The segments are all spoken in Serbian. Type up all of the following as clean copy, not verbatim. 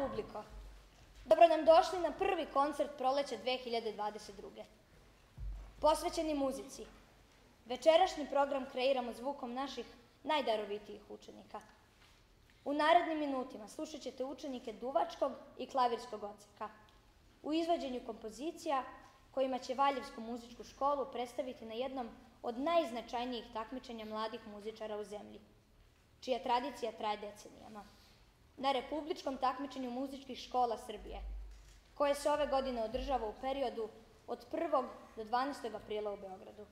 publiko, dobro nam došli na prvi koncert proleća 2022. Posvećeni muzici, večerašnji program kreiramo zvukom naših najdarovitijih učenika. U narednim minutima slušat ćete učenike duvačkog i klavirskog odseka u izvođenju kompozicija kojima će Valjevsku muzičku školu predstaviti na jednom od najznačajnijih takmičenja mladih muzičara u zemlji, čija tradicija traje decenijama. Na republičkom takmičenju muzičkih škola Srbije, koje se ove godine održava u periodu od 1. do 12. aprila u Beogradu.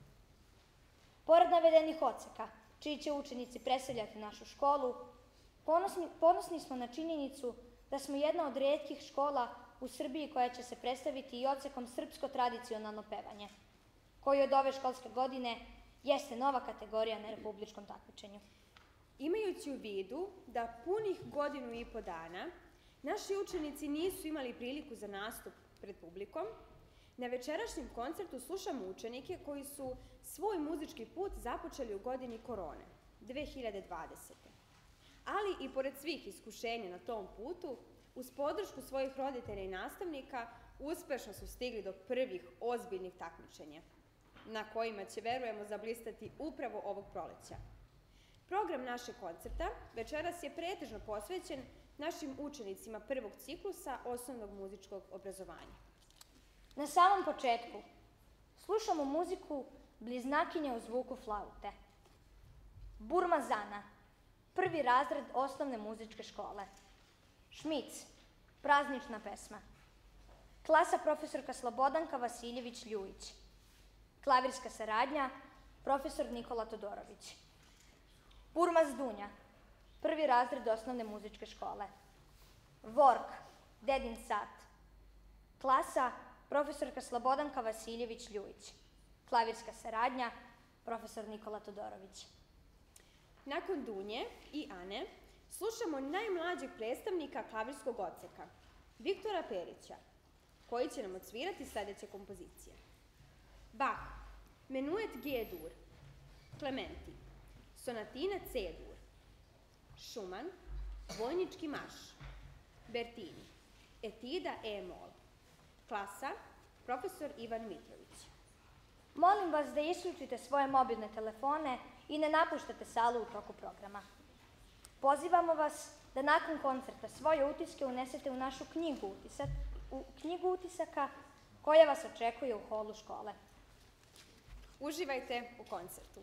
Pored navedenih odseka, čiji će učenici predstavljati našu školu, ponosni smo na činjenicu da smo jedna od retkih škola u Srbiji koja će se predstaviti i odsekom srpsko tradicionalno pevanje, koji od ove školske godine jeste nova kategorija na republičkom takmičenju. Imajući u vidu da punih 1,5 godina dana naši učenici nisu imali priliku za nastup pred publikom, na večerašnjem koncertu slušamo učenike koji su svoj muzički put započeli u godini korone, 2020. Ali i pored svih iskušenja na tom putu, uz podršku svojih roditelja i nastavnika, uspešno su stigli do prvih ozbiljnih takmičenja, na kojima će, verujemo, zablistati upravo ovog proleća. Program našeg koncerta večeras je pretežno posvećen našim učenicima prvog ciklusa osnovnog muzičkog obrazovanja. Na samom početku slušamo muziku Bliznakinja u zvuku flaute. Burma Zana, prvi razred osnovne muzičke škole. Šmic, praznična pesma. Klasa profesorka Slobodanka Vasiljević-Ljujić. Klavirska saradnja, profesor Nikola Todorović. Burma Zdunja, prvi razred osnovne muzičke škole. Vork, Dedin sat. Klasa profesorka Slobodanka Vasiljević-Ljujić. Klavirska saradnja, profesor Nikola Todorović. Nakon Dunje i Ane slušamo najmlađeg predstavnika klavirskog odseka, Viktora Perića, koji će nam odsvirati sledeće kompozicije. Bach, Menuet G-dur, Clementi, Sonatina C-dur, Schumann, Vojnički marš, Bertini, Etida E-mol. Klasa, profesor Ivan Mitrović. Molim vas da isključite svoje mobilne telefone i ne napuštate salu u toku programa. Pozivamo vas da nakon koncerta svoje utiske unesete u našu knjigu utisaka koja vas očekuje u holu škole. Uživajte u koncertu.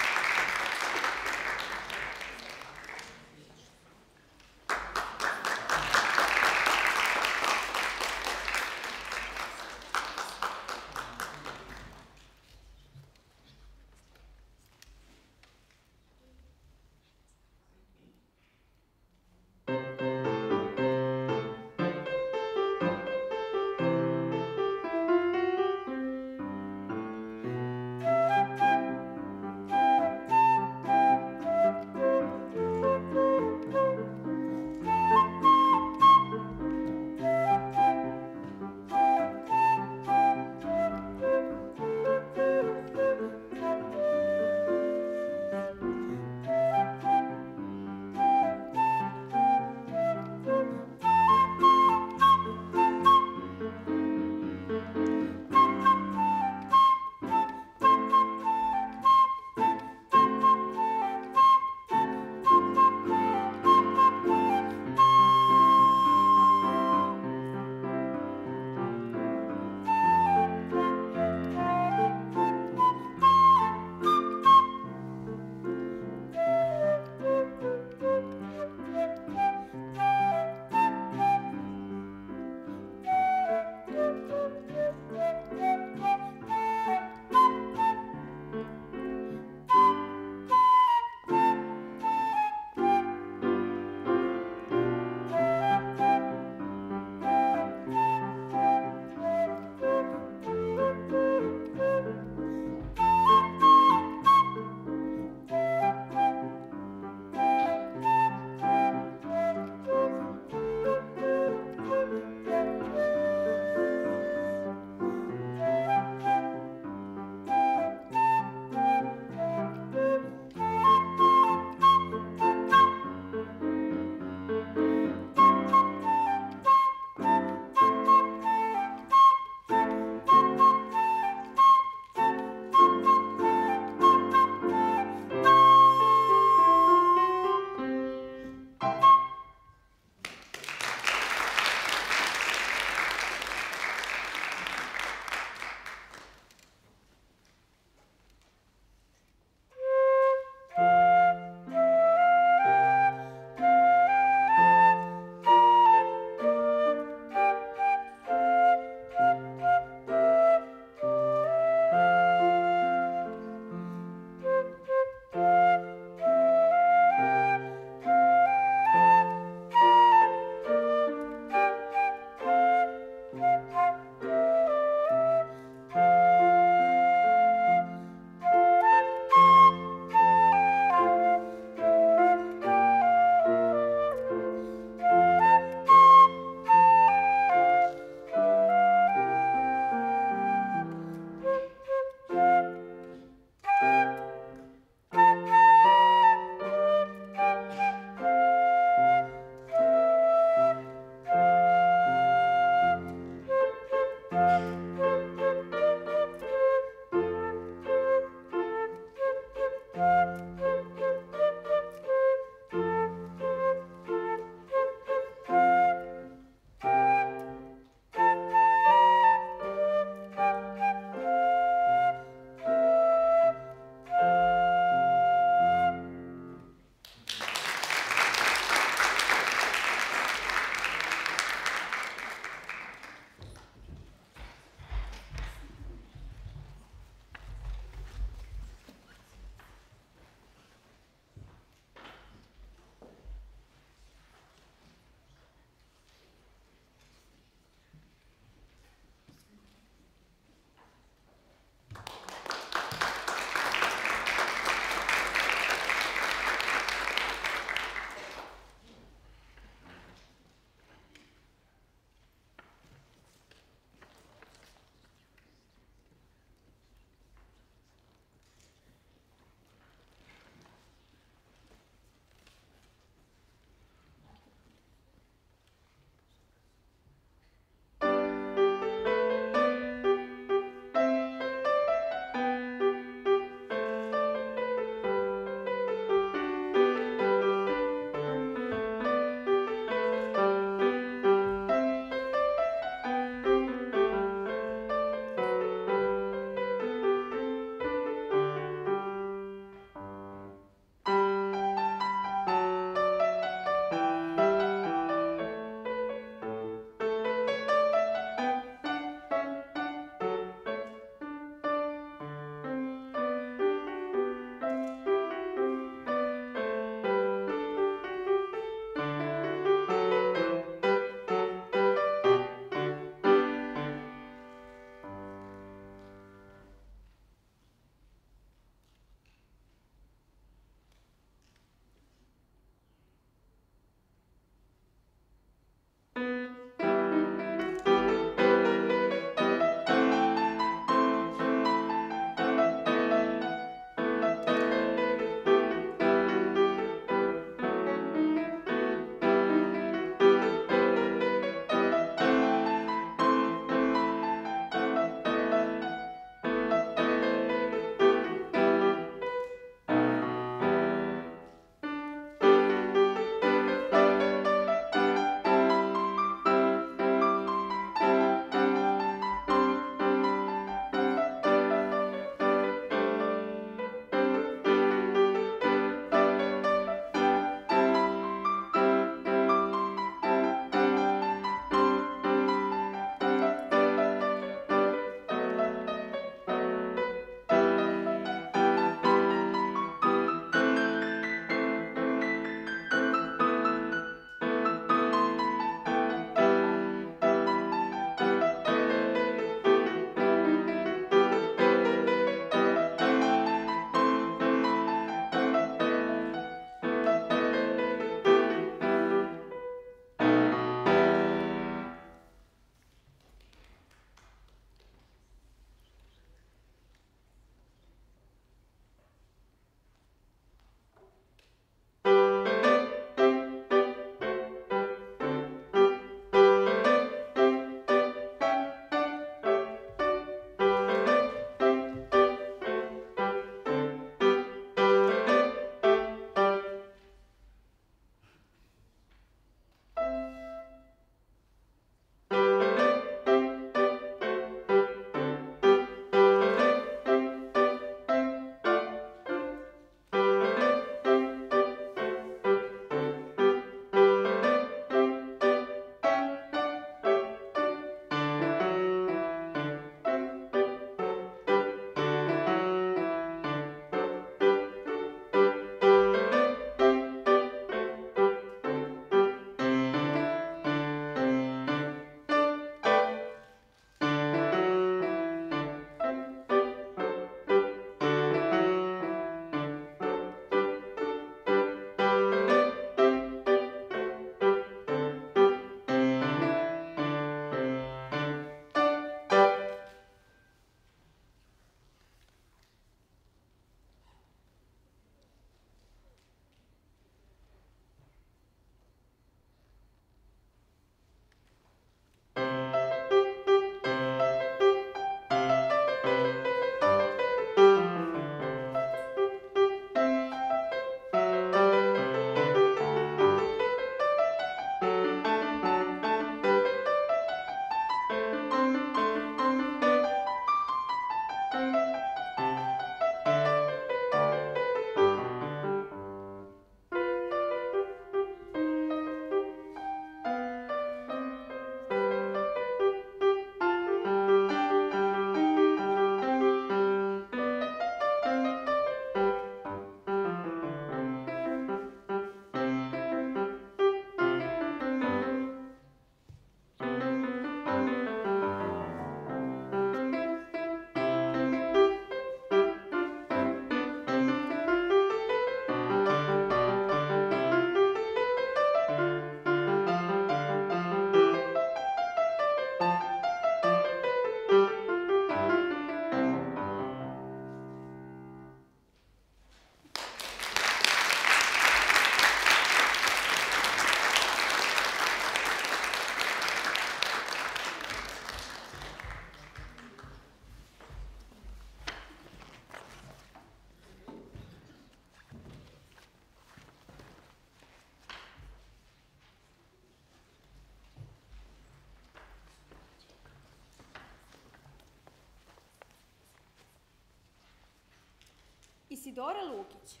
Isidora Lukić,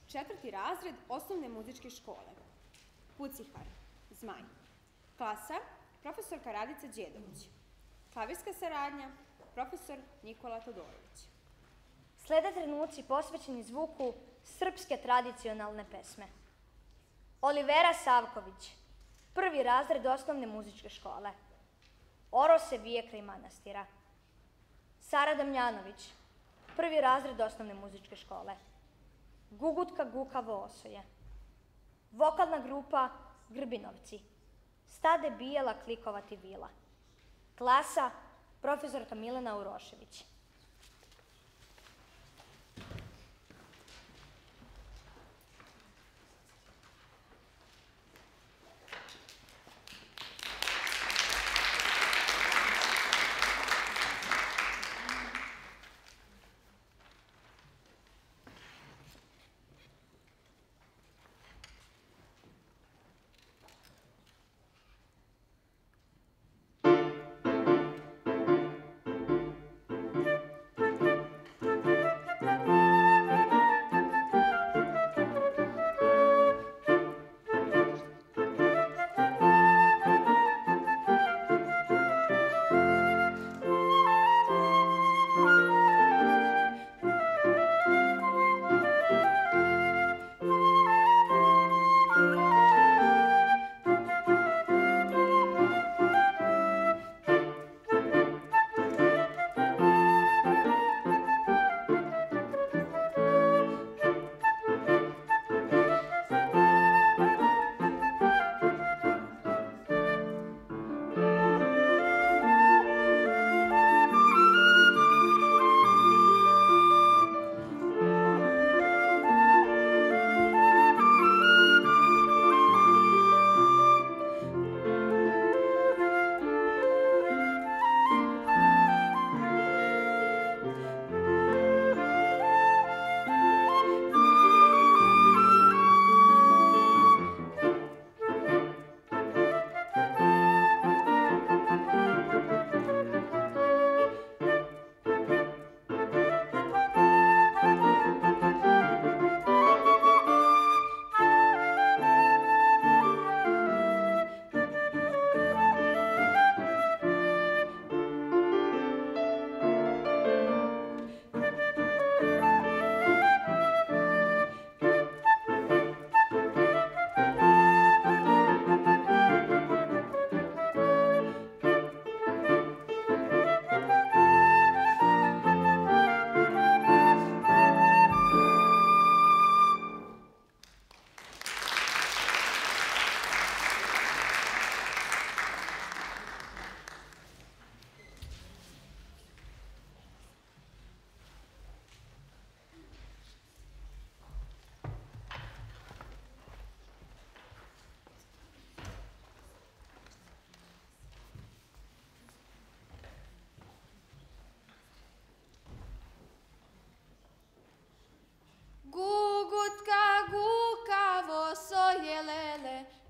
4. razred osnovne muzičke škole. Pucihar, Zmaj. Klasa, profesorka Radica Đedović. Klavirska saradnja, profesor Nikola Todorović. Slede trenuci posvećeni zvuku srpske tradicionalne pesme. Olivera Savković, 1. razred osnovne muzičke škole. Oro se vije kraj manastira. Sara Damjanović, 1. razred osnovne muzičke škole. Gugutka gukavo osoje. Vokalna grupa Grbinovci. Stade bijela klikovati vila. Klasa, profesorka Milena Urošević.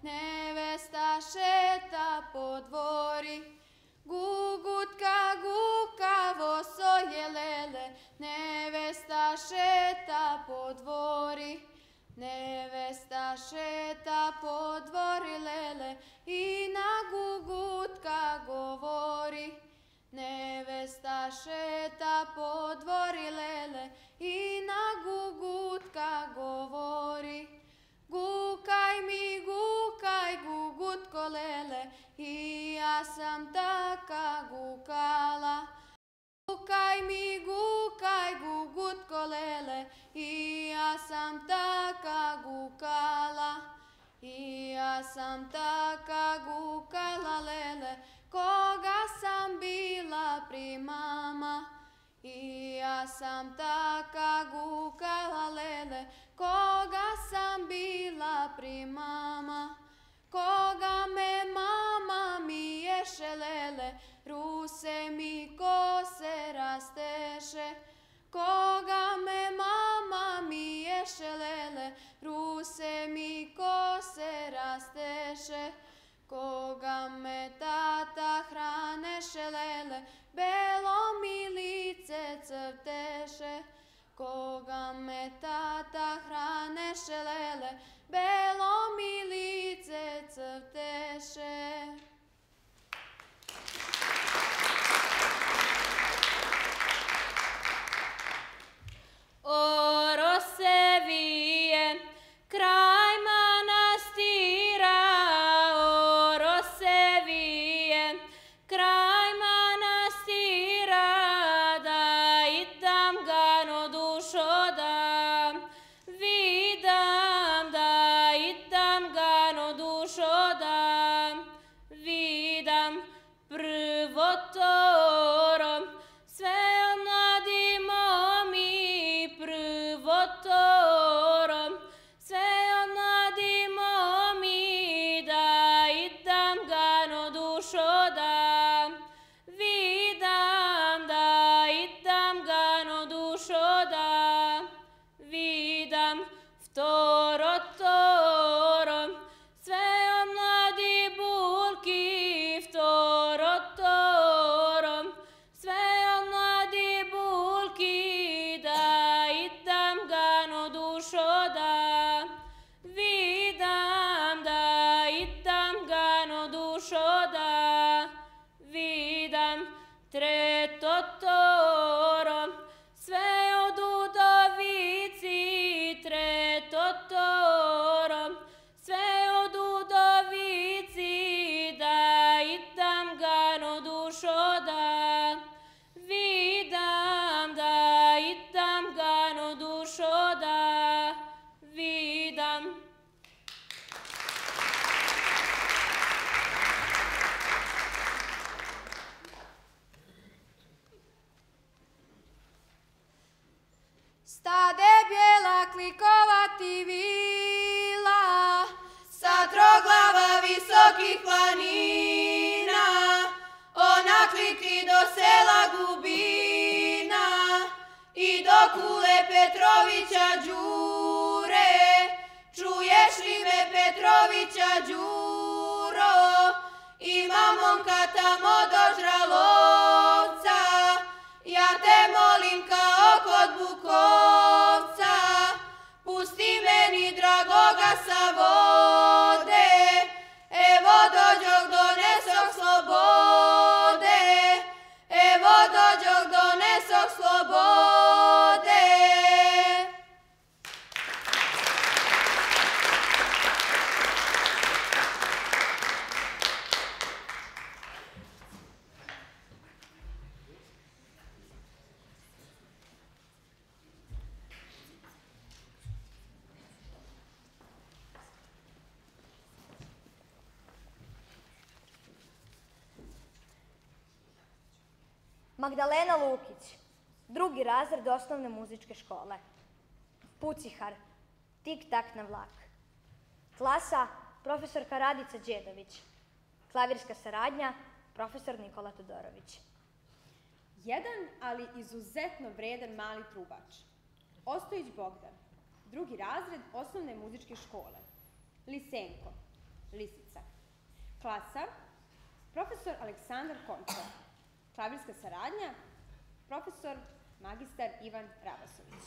Nevesta šeta po dvori, gugutka gukavo soje lele. Nevesta šeta po dvori, nevesta šeta po dvori lele. I na gugutka govori, nevesta šeta po dvori lele. I na gugutka govori. Gukaj mi, gukaj, gugutko lele, i ja sam taka gukala. Gukaj mi, gukaj, gugutko lele, i ja sam taka gukala. I ja sam taka gukala lele, koga sam bila pri mama. I ja sam taka gukala lele, koga sam bila pri mama. Koga me mama miješe lele, ruse mi kose rasteše. Koga me mama miješe lele, ruse mi kose rasteše. Koga me tata hraneše lele, belo mi lice crteše. koga me tata hrane šelele, belo mi lice crteše. Oro se vije kraj manastira, oro se vije kraj manastira, da i tam gano dušo da vidam, da i tam gano dušo da vidam prvo toro, sve o mladi momi prvo toro, sve o mladi momi, da i tam gano dušo da vidam, da i tam gano dušo da vidam vtoro toro, sve o mladi bulki vtoro toro, sve o mladi bulki, da i tam gano dušo da vidam, da i tam gano dušo da vidam treto toro, sve od udovici treto toro, sve od udovici, da i tam gano dušo da vidam, da i tam gano dušo da vidam. Stade bijela klikovati vila, sa troglava visokih planina, ona kliki do sela Gubina i do kule Petrovića Đure. Čuješ li me Petrovića Đuro? Ima momka tamo do Žralovca, ja te molim kao kod Bukovca, pusti meni dragoga sa vode, evo dođog donesog slobode, evo dođog donesog slobode. Magdalena Lukić, 2. razred osnovne muzičke škole. Pucihar, tik-tak na vlak. Klasa, profesorka Radica Đedović. Klavirska saradnja, profesor Nikola Todorović. Jedan, ali izuzetno vredan mali trubač. Ostojić Bogdan, 2. razred osnovne muzičke škole. Lisenko, Lisica. Klasa, profesor Aleksandar Končar. Klavirska saradnja, profesor magistar Ivan Rabasović.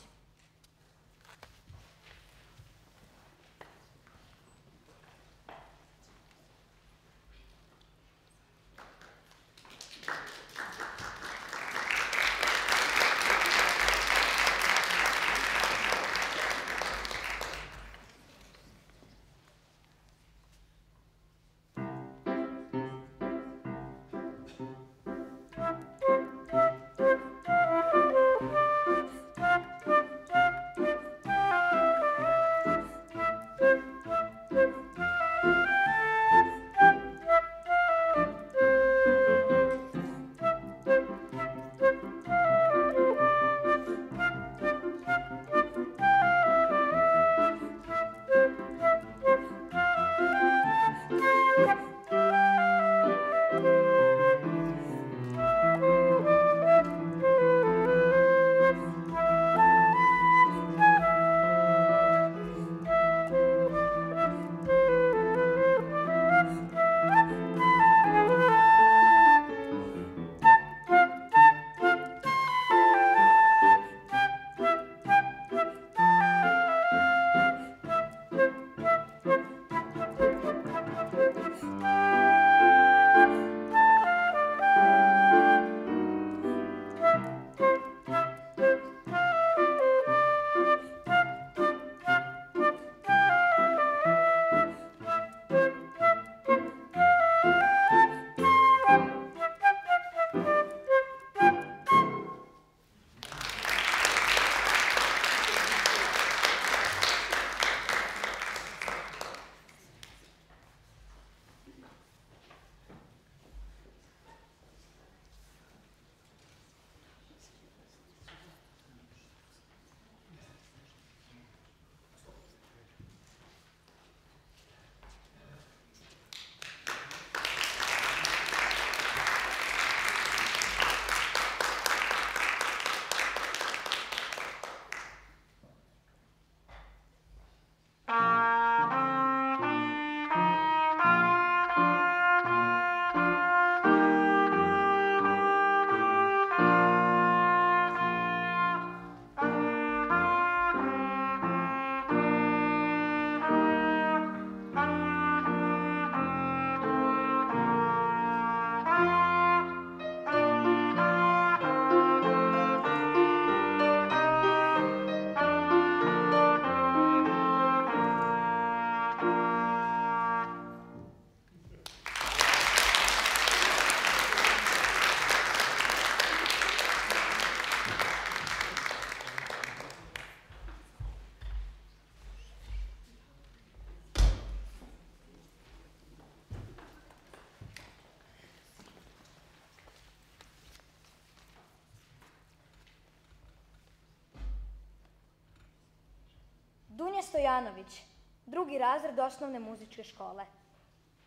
Dunja Stojanović, 2. razred osnovne muzičke škole.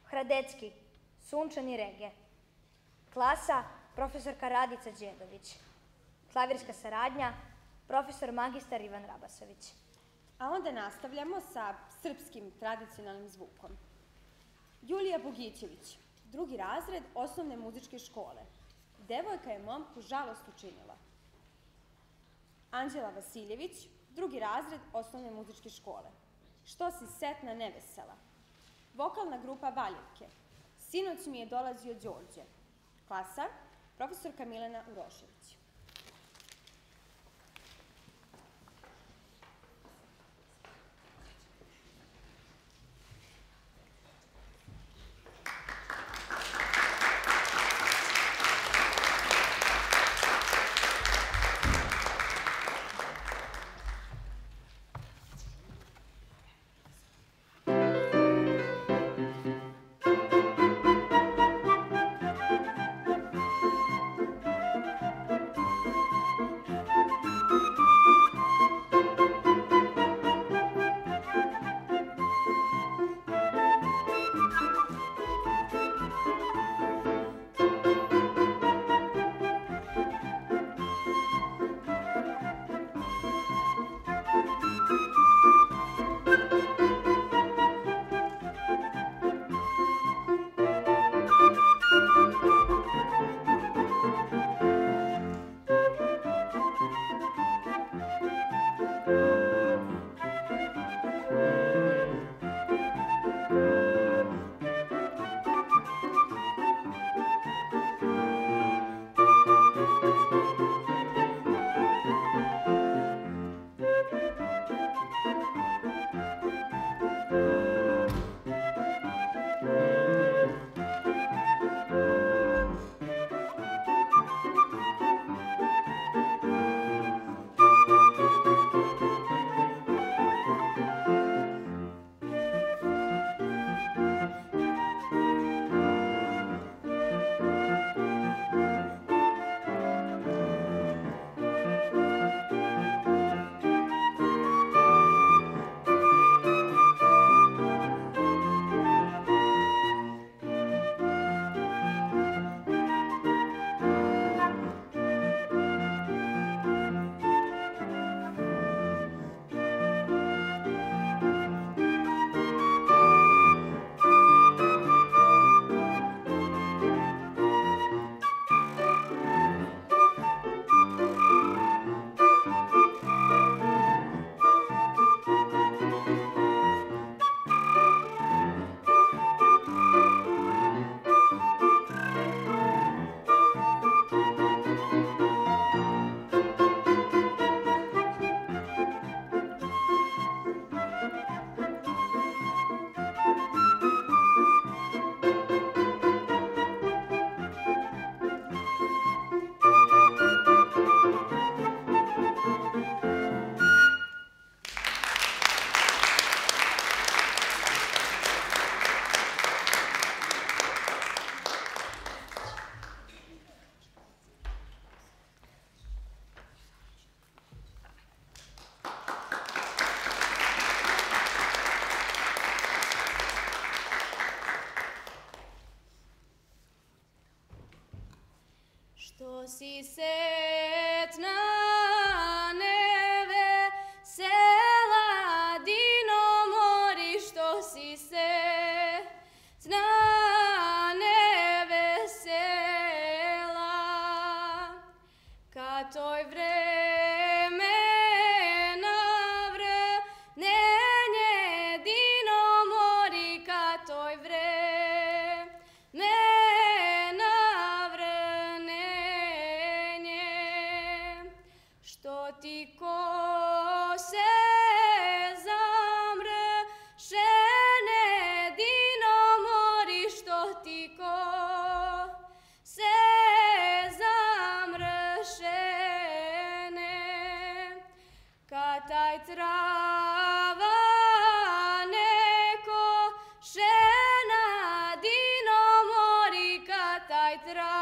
Hradecki, Sunčani Rege. Klasa, profesorka Radica Đedović. Klavirska saradnja, profesor magistar Ivan Rabasović. A onda nastavljamo sa srpskim tradicionalnim zvukom. Julija Bogićević, 2. razred osnovne muzičke škole. Devojka je momku žalost učinila. Anđela Vasiljević, 2. razred osnovne muzičke škole. Što si setna nevesela. Vokalna grupa Valjevke. Sinoć mi je dolazio Đorđe. Klasa, profesorka Milena Urošević. Što si setna nevesela, Dino mori, što si setna nevesela, kad toj vremena vrnenje, Dino mori, kad toj što ti kose zamršene, Dino mori, što ti kose zamršene, kad taj trava neko šena, Dino mori, kad taj trava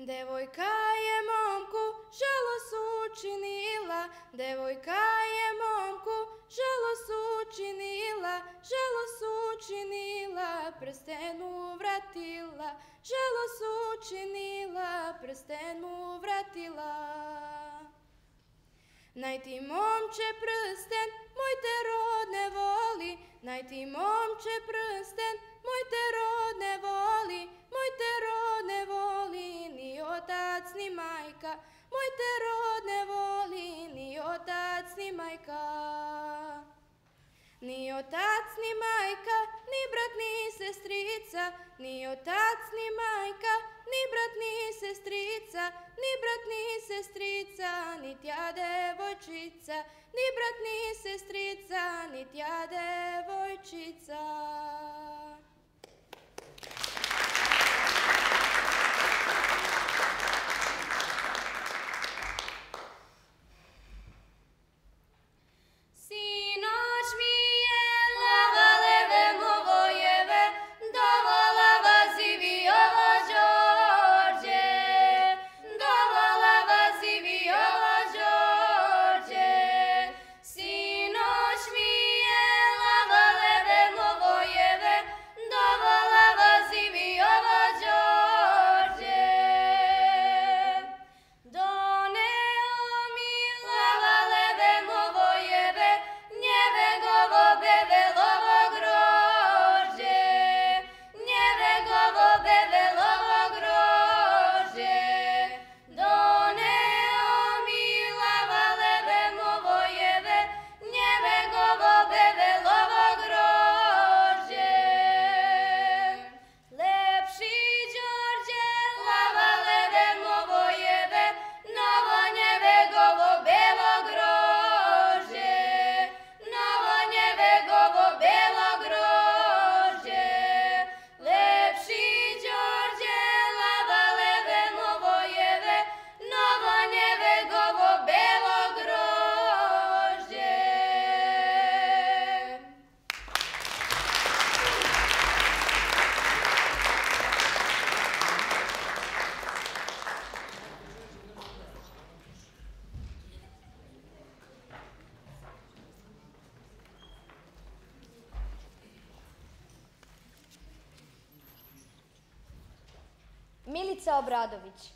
Devojka je momku žalost učinila, devojka je momku žalost učinila, prsten mu vratila, žalost učinila, prsten mu vratila. Naj ti momče prsten, moj te rod ne voli, naj ti momče prsten, moj te rod ne voli, moj te rod ne voli, ni otac ni majka, moj te rod ne voli, ni otac ni majka. Ni otac ni majka, ni brat ni sestrica, ni otac ni majka, ni brat ni sestrica, ni brat ni sestrica, ni tja devojčica, ni brat ni sestrica, ni tja devojčica. Milica Obradović,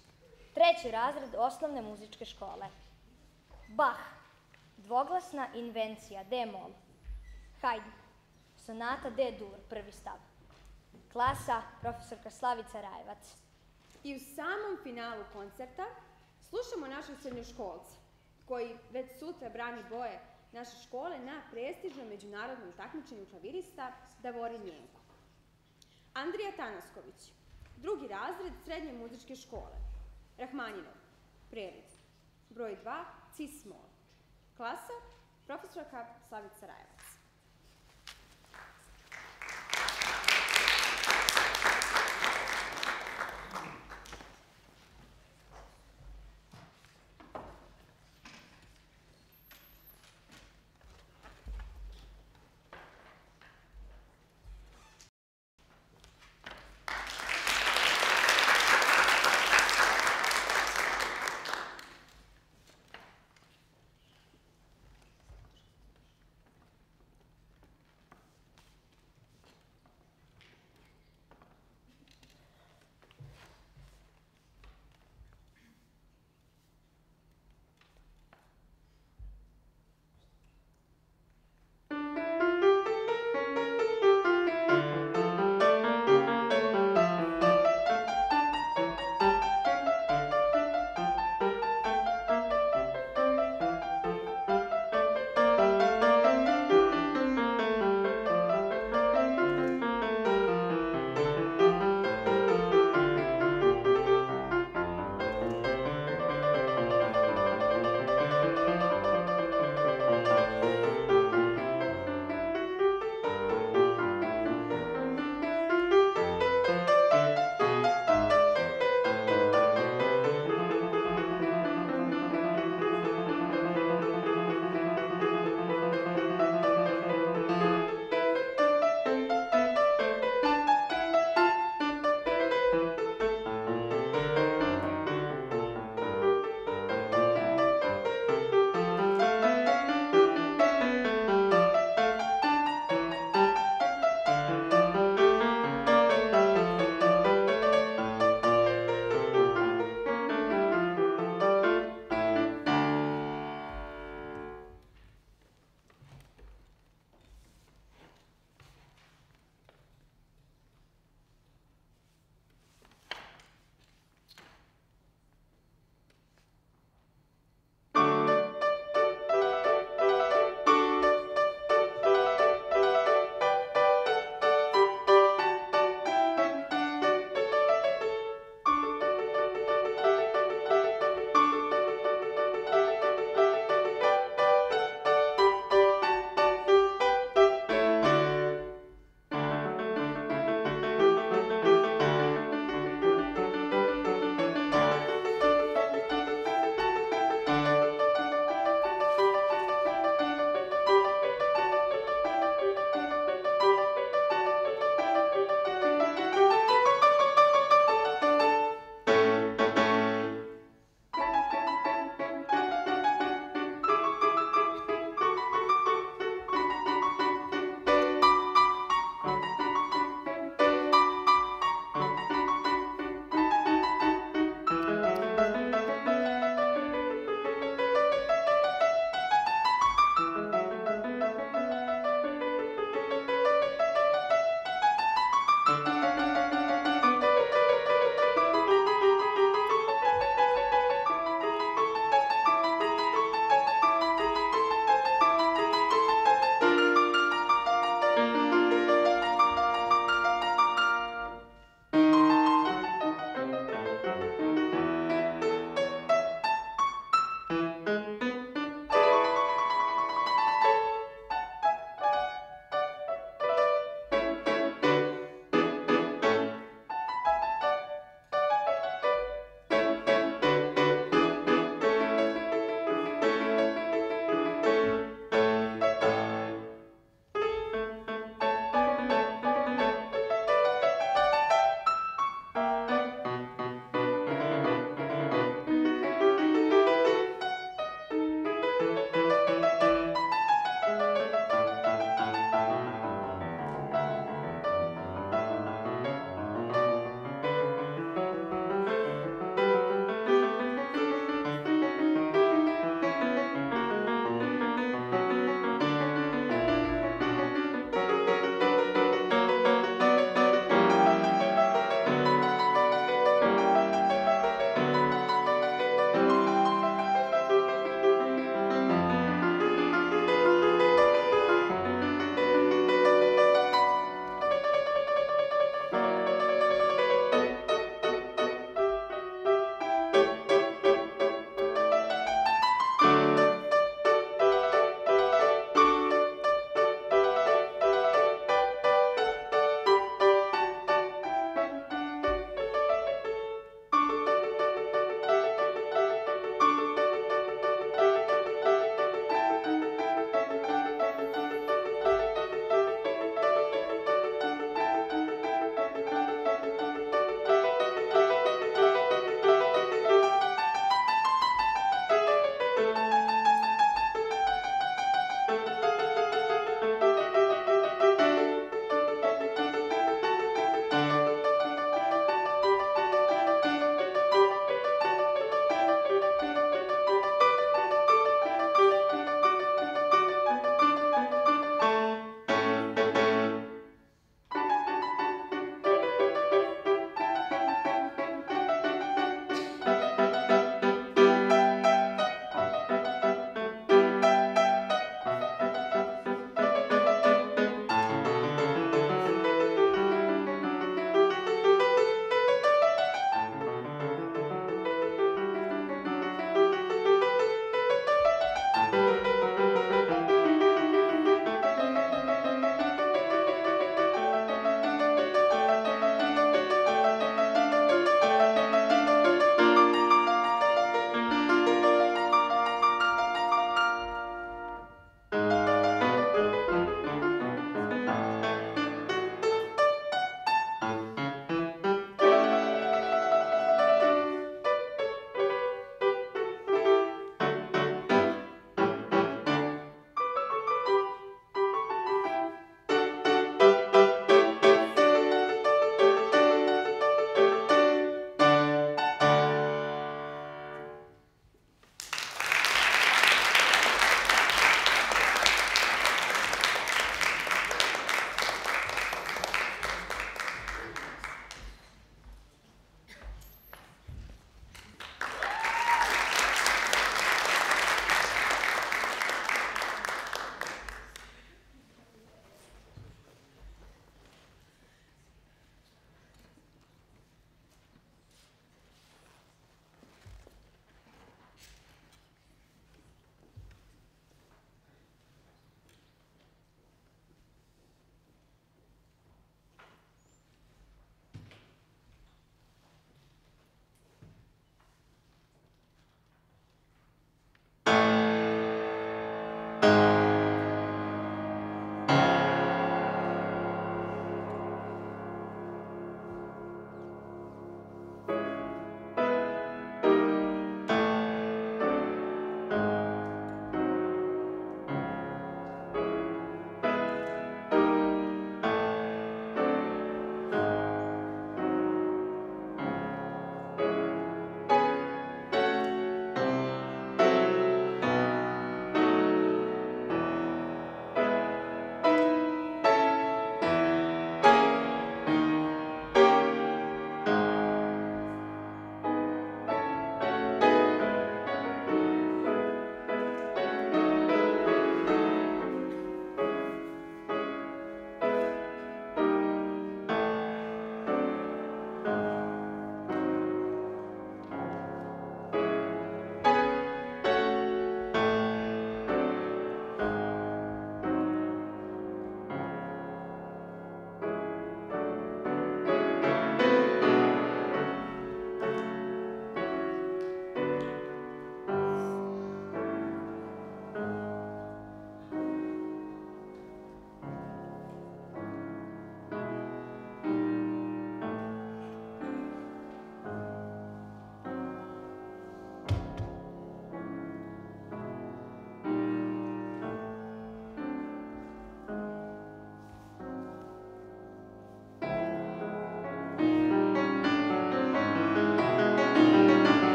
3. razred osnovne muzičke škole. Bach, dvoglasna invencija, D-mol. Haydn, sonata D-dur, prvi stav. Klasa, profesorka Slavica Rajevac. I u samom finalu koncerta slušamo našeg srednjoškolca, koji već sutra brani boje naše škole na prestižnom međunarodnom takmičenju klavirista Davorin Jenko. Andrija Tanasković, 2. razred srednje muzičke škole. Rahmaninov, preliv. Broj 2, cis-mol. Klasa, profesorka Slavica Rajevac.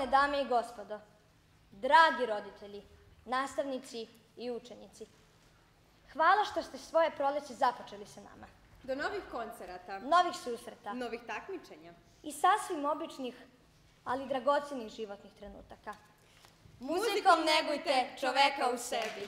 Poštovane dame i gospodo, dragi roditelji, nastavnici i učenici, hvala što ste svoje proleće započeli sa nama. Do novih koncerata, Novih susreta novih takmičenja. i sasvim običnih, ali dragocenih životnih trenutaka. Muzikom negujte čoveka u sebi.